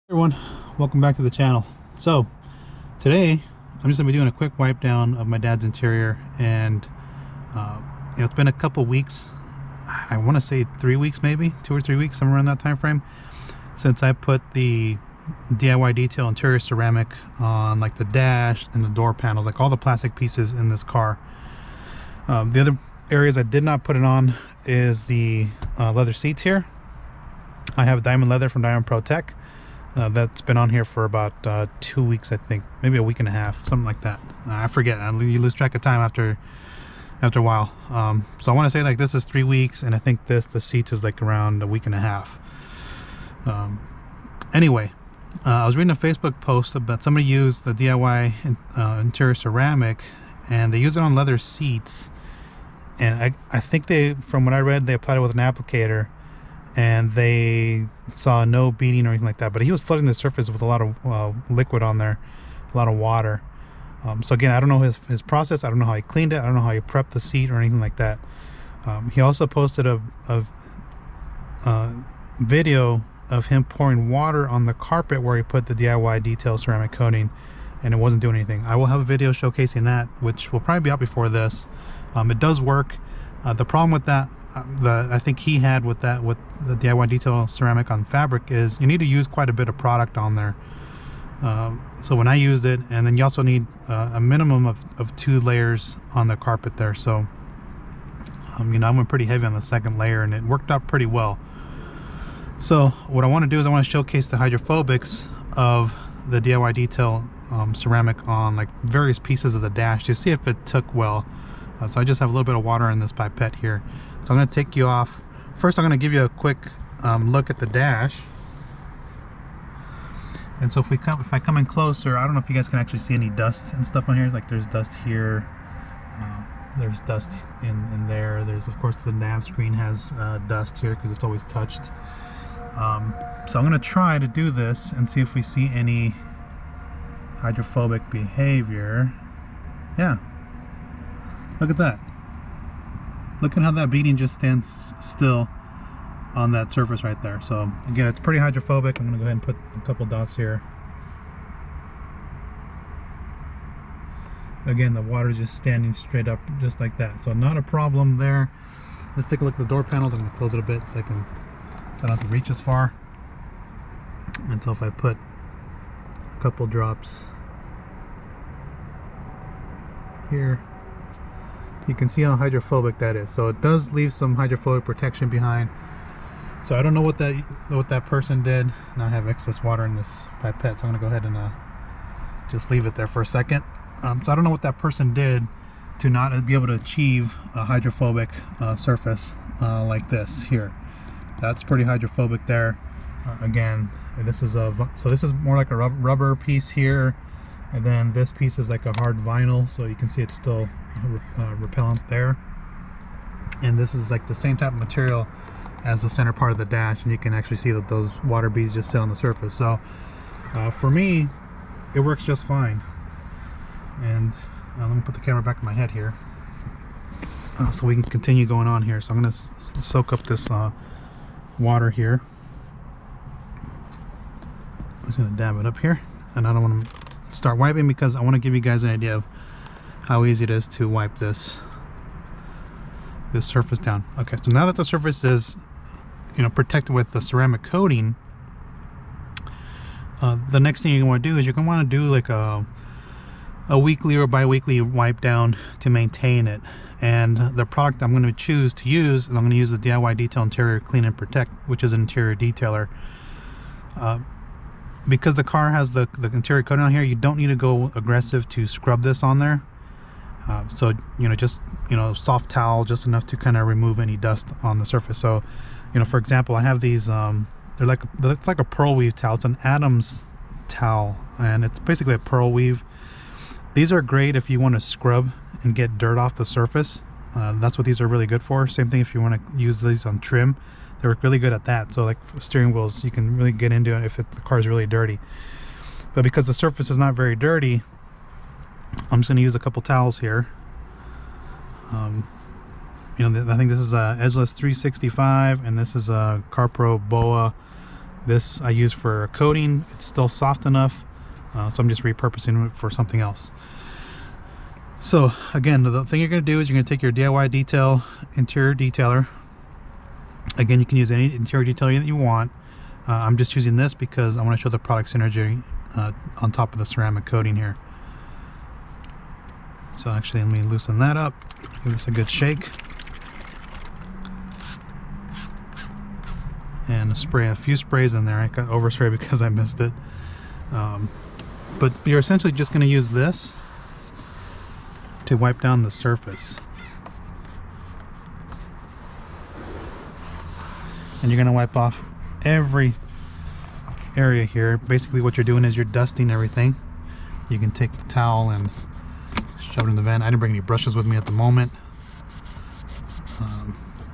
Everyone, welcome back to the channel. So today I'm just gonna be doing a quick wipe down of my dad's interior, and it's been a couple weeks. I want to say 3 weeks, maybe 2 or 3 weeks, somewhere around that time frame, since I put the DIY detail interior ceramic on like the dash and the door panels, like all the plastic pieces in this car. The other areas I did not put it on is the leather seats here. I have diamond leather from Diamond Pro Tech. That's been on here for about 2 weeks, I think, maybe a week and a half, something like that. I forget. You lose track of time after a while. So I want to say like this is 3 weeks, and I think the seats is like around a week and a half. Anyway, I was reading a Facebook post about somebody used the DIY interior ceramic, and they use it on leather seats. And I think from what I read, they applied it with an applicator, and they saw no beading or anything like that. But he was flooding the surface with a lot of liquid on there, a lot of water. So again, I don't know his process. I don't know how he cleaned it. I don't know how he prepped the seat or anything like that. He also posted a video of him pouring water on the carpet where he put the DIY detail ceramic coating, and it wasn't doing anything. I will have a video showcasing that, which will probably be out before this. It does work. The problem with that, I think he had with the DIY detail ceramic on fabric, is you need to use quite a bit of product on there. So when I used it, and then you also need a minimum of 2 layers on the carpet there. So I went pretty heavy on the second layer, and it worked out pretty well. So what I want to do is I want to showcase the hydrophobics of the DIY detail ceramic on like various pieces of the dash to see if it took well. So I just have a little bit of water in this pipette here. So I'm going to take you off. First, I'm going to give you a quick look at the dash. And so if I come in closer, I don't know if you guys can actually see any dust and stuff on here. Like there's dust here. There's dust in there. There's, of course, the nav screen has dust here because it's always touched. So I'm going to try to do this and see if we see any hydrophobic behavior. Yeah. Look at that. Look at how that beading just stands still on that surface right there. So again, it's pretty hydrophobic. I'm going to go ahead and put a couple dots here. Again, the water is just standing straight up just like that. So not a problem there. Let's take a look at the door panels. I'm going to close it a bit so I don't have to reach as far. And so if I put a couple drops here, you can see how hydrophobic that is. So it does leave some hydrophobic protection behind. So I don't know what that person did. Now I have excess water in this pipette, so I'm gonna go ahead and just leave it there for a second. So I don't know what that person did to not be able to achieve a hydrophobic surface like this here. That's pretty hydrophobic there. Again, this is more like a rubber piece here, and then this piece is like a hard vinyl, so you can see it's still repellent there. And this is like the same type of material as the center part of the dash, and you can actually see that those water beads just sit on the surface. So for me, it works just fine. And let me put the camera back in my head here so we can continue going on here. So I'm going to soak up this water here. I'm just going to dab it up here, and I don't want to start wiping because I want to give you guys an idea of how easy it is to wipe this surface down. Okay, so now that the surface is protected with the ceramic coating, the next thing you're going to want to do is you're going to want to do like a weekly or bi-weekly wipe down to maintain it. And the product I'm going to choose to use is I'm going to use the DIY Detail Interior Clean and Protect, which is an interior detailer. Because the car has the interior coating on here, you don't need to go aggressive to scrub this on there. So just soft towel, just enough to kind of remove any dust on the surface. So for example, I have these it's like a pearl weave towel. It's an Adams towel, and it's basically a pearl weave. These are great if you want to scrub and get dirt off the surface. That's what these are really good for. Same thing if you want to use these on trim. They work really good at that. So like steering wheels, you can really get into it if the car is really dirty. But because the surface is not very dirty, I'm just going to use a couple towels here. I think this is a Edgeless 365, and this is a CarPro BOA This I use for coating. It's still soft enough, so I'm just repurposing it for something else. So again, the thing you're going to do is you're going to take your DIY detail interior detailer. Again, you can use any interior detailer that you want. I'm just using this because I want to show the product synergy on top of the ceramic coating here. So actually, let me loosen that up, give this a good shake, and spray a few sprays in there. I got overspray because I missed it. But you're essentially just going to use this to wipe down the surface. And you're going to wipe off every area here. Basically what you're doing is you're dusting everything. You can take the towel and shove it in the vent. I didn't bring any brushes with me at the moment.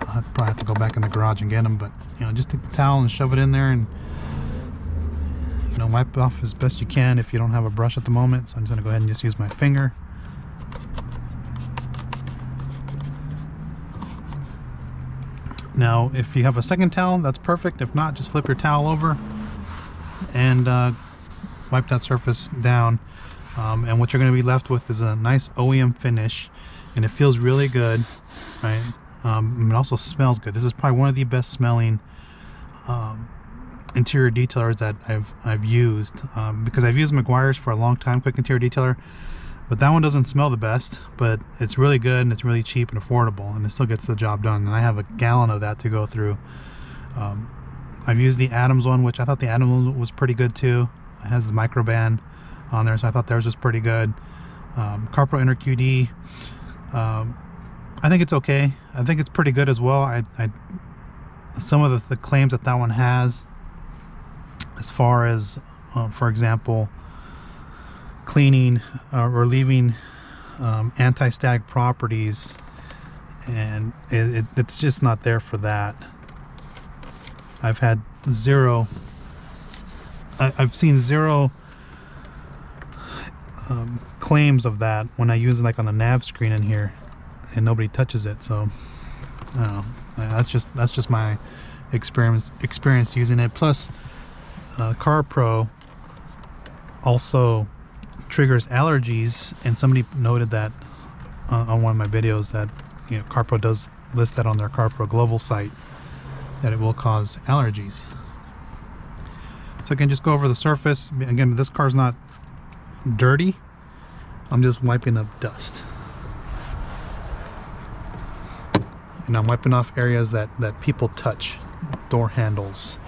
I'll probably have to go back in the garage and get them, but you know, just take the towel and shove it in there, and you know, wipe off as best you can if you don't have a brush at the moment. So I'm just going to go ahead and just use my finger. Now if you have a second towel, that's perfect. If not, just flip your towel over and wipe that surface down. And what you're going to be left with is a nice OEM finish, and it feels really good, right? It also smells good. This is probably one of the best smelling interior detailers that I've used, because I've used Meguiar's for a long time, quick interior detailer, but that one doesn't smell the best, but it's really good and it's really cheap and affordable, and it still gets the job done. And I have a gallon of that to go through. I've used the Adams one, which I thought the Adams one was pretty good too. It has the microband on there, so I thought theirs was pretty good. CarPro Inner QD, I think it's okay. I think it's pretty good as well. Some of the claims that one has, as far as for example, cleaning or leaving anti-static properties, and it's just not there for that. I've had zero, I've seen zero claims of that when I use it like on the nav screen in here, and nobody touches it. So I don't know, that's just my experience using it. Plus CarPro also triggers allergies, and somebody noted that on one of my videos that, you know, CarPro does list that on their CarPro Global site, that it will cause allergies. So I can just go over the surface. Again, this car's not dirty. I'm just wiping up dust, and I'm wiping off areas that people touch, door handles,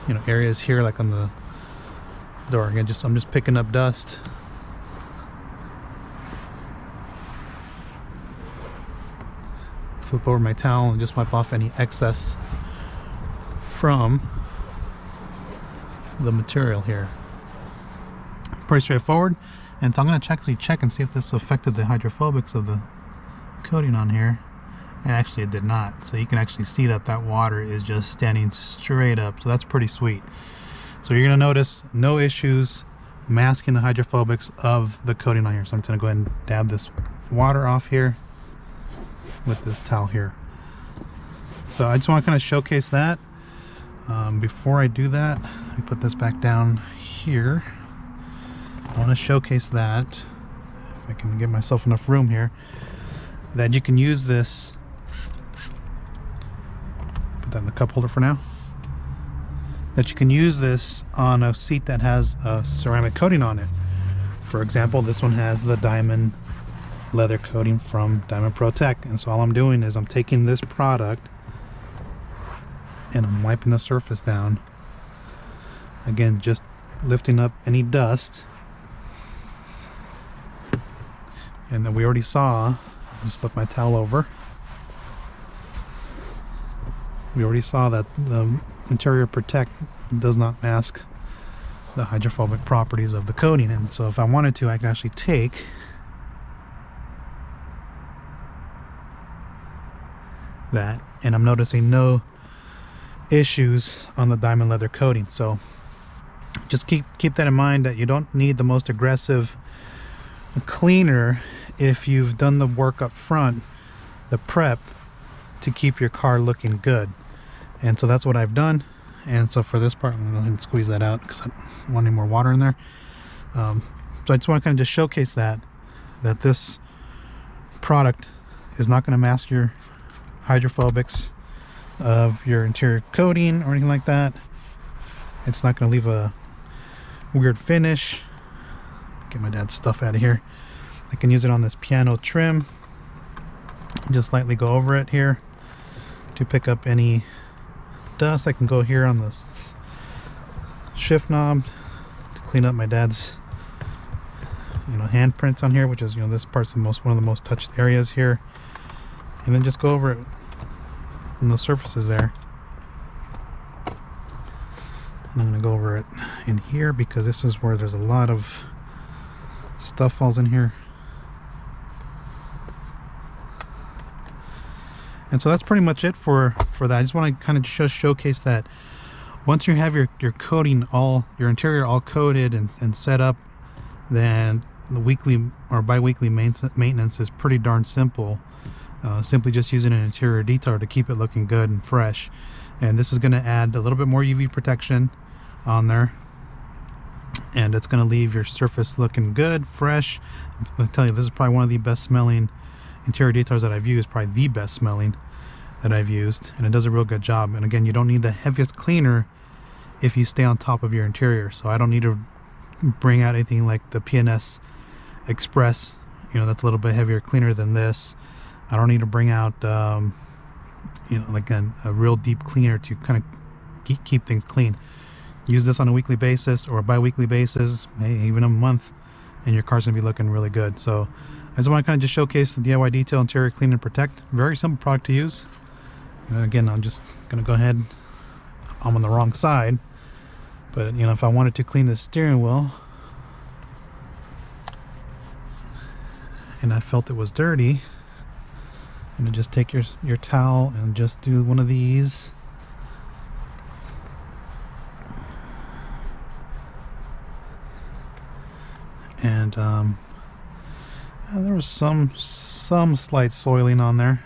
you know, areas here like on the door. Again, I'm just picking up dust. Flip over my towel and just wipe off any excess from the material here. Pretty straightforward. And so I'm going to actually check and see if this affected the hydrophobics of the coating on here. And actually it did not. So you can actually see that water is just standing straight up. So that's pretty sweet. So you're going to notice no issues masking the hydrophobics of the coating on here. So I'm just going to go ahead and dab this water off here with this towel here. So I just want to kind of showcase that. Before I do that, let me put this back down here. I want to showcase that, if I can give myself enough room here, that you can use this. Put that in the cup holder for now. That you can use this on a seat that has a ceramic coating on it. For example, this one has the diamond leather coating from Diamond Pro Tech, and so all I'm doing is I'm taking this product and I'm wiping the surface down. Again, just lifting up any dust. And then we already saw, just flip my towel over, we already saw that the Interior Protect does not mask the hydrophobic properties of the coating. And so if I wanted to, I could actually take that, and I'm noticing no issues on the diamond leather coating. So just keep that in mind, that you don't need the most aggressive cleaner if you've done the work up front, the prep, to keep your car looking good. And so that's what I've done. And so for this part, I'm gonna go ahead and squeeze that out because I don't want any more water in there. So I just want to kind of just showcase that this product is not going to mask your hydrophobics of your interior coating or anything like that. It's not going to leave a weird finish. Get my dad's stuff out of here. I can use it on this piano trim. Just lightly go over it here to pick up any dust. I can go here on the shift knob to clean up my dad's handprints on here, which is this part's one of the most touched areas here, and then just go over it on the surfaces there. And I'm going to go over it in here because this is where there's a lot of stuff falls in here. And so that's pretty much it for that. I just want to kind of just showcase that once you have your coating your interior all coated and set up, then the weekly or bi-weekly maintenance is pretty darn simple. Simply just using an interior detailer to keep it looking good and fresh. And this is going to add a little bit more UV protection on there, and it's going to leave your surface looking good, fresh. I'll tell you, this is probably one of the best smelling interior detailers that I've used, probably the best smelling that I've used, and it does a real good job. And again, you don't need the heaviest cleaner if you stay on top of your interior. So I don't need to bring out anything like the PNS Express, that's a little bit heavier cleaner than this. I don't need to bring out like a real deep cleaner to kind of keep things clean. Use this on a weekly basis or a bi-weekly basis, even a month, and your car's gonna be looking really good. So I just want to kind of just showcase the DIY Detail Interior Clean and Protect. Very simple product to use. Again, I'm just gonna go ahead, I'm on the wrong side, but if I wanted to clean the steering wheel and I felt it was dirty, I'm gonna just take your towel and just do one of these. And there was some slight soiling on there.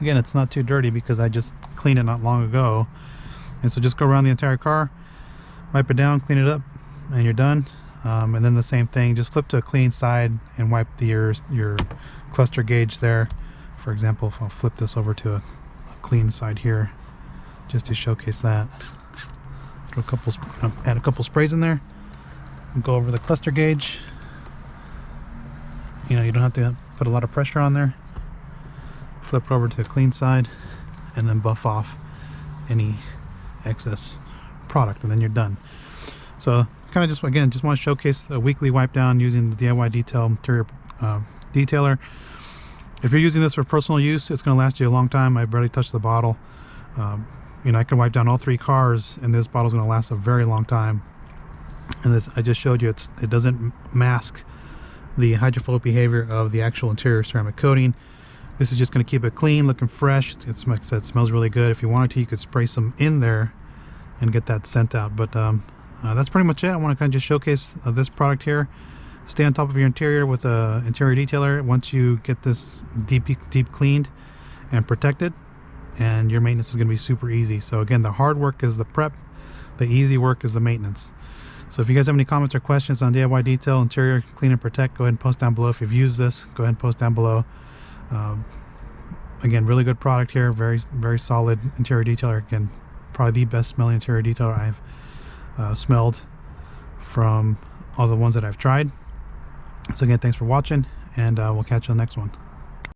Again, it's not too dirty because I just cleaned it not long ago. And so just go around the entire car, wipe it down, clean it up, and you're done. And then the same thing, just flip to a clean side and wipe your cluster gauge there. For example, if I'll flip this over to a clean side here, just to showcase that. Add a couple sprays in there, and go over the cluster gauge. You don't have to put a lot of pressure on there. Flip over to the clean side, and then buff off any excess product, and then you're done. So kind of just want to showcase the weekly wipe down using the DIY Detail Interior Detailer. If you're using this for personal use, it's going to last you a long time. I barely touched the bottle. I can wipe down all 3 cars, and this bottle is going to last a very long time. And this, I just showed you, it doesn't mask the hydrophobic behavior of the actual interior ceramic coating. This is just going to keep it clean, looking fresh. It smells really good. If you wanted to, you could spray some in there and get that scent out. But that's pretty much it. I want to kind of just showcase this product here. Stay on top of your interior with a interior detailer once you get this deep cleaned and protected, and your maintenance is going to be super easy. So again, the hard work is the prep, the easy work is the maintenance. So if you guys have any comments or questions on DIY Detail Interior Clean and Protect, go ahead and post down below. If you've used this, go ahead and post down below. Again, really good product here, very solid interior detailer. Again, probably the best smelling interior detailer I've smelled from all the ones that I've tried. So again, thanks for watching, and we'll catch you on the next one.